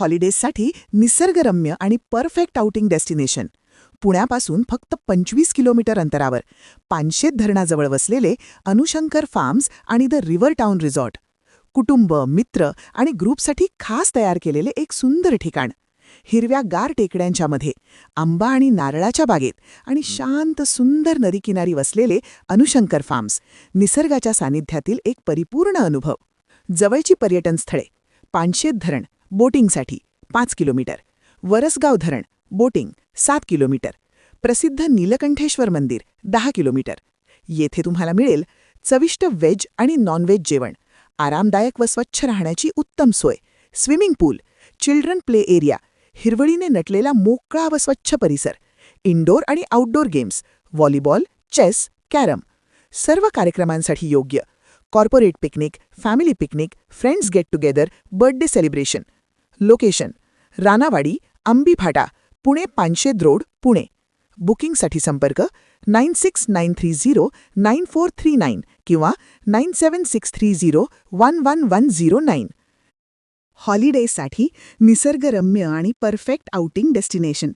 हॉलिडेजसाठी निसर्गरम्य आणि perfect outing destination. पुण्यापासून फक्त 25 किलोमीटर अंतरावर पानशेत धरणाजवळ वसलेले अनुशंकर फार्म्स आणि द रिव्हर टाउन रिसॉर्ट. कुटुंब, मित्र आणि ग्रुपसाठी खास तयार केलेले एक सुंदर ठिकाण. हिरव्या गार टेकड्यांच्या मध्ये, आंबा आणि नारळाच्या बागेत आणि शांत सुंदर नदीकिनारी वसलेले अनुशंकर फार्म्स. निसर्गाच्या सानिध्यातील एक परिपूर्ण अनुभव. जवळची पर्यटन स्थळे: पानशेत धरण, बोटिंगसाठी 5 किलोमीटर. वरसगाव धरण, बोटिंग 7 किलोमीटर. प्रसिद्ध नीलकंठेश्वर मंदिर 10 किलोमीटर. येथे तुम्हाला मिळेल चविष्ट व्हेज आणि नॉनव्हेज जेवण, आरामदायक व स्वच्छ राहण्याची उत्तम सोय, swimming pool, children play area, हिरवळीने नटलेला मोकळा व स्वच्छ परिसर, इनडोअर आणि outdoor games, volleyball, chess, carrom. सर्व कार्यक्रमांसाठी योग्य. Corporate picnic, family picnic, friends get together, birthday celebration. Location: Ranawadi, Ambiphata, Pune 500 road, Pune. बुकिंगसाठी संपर्क 9693094339 किंवा 9763011109. हॉलिडेजसाठी निसर्गरम्य आणि परफेक्ट आउटिंग डेस्टिनेशन.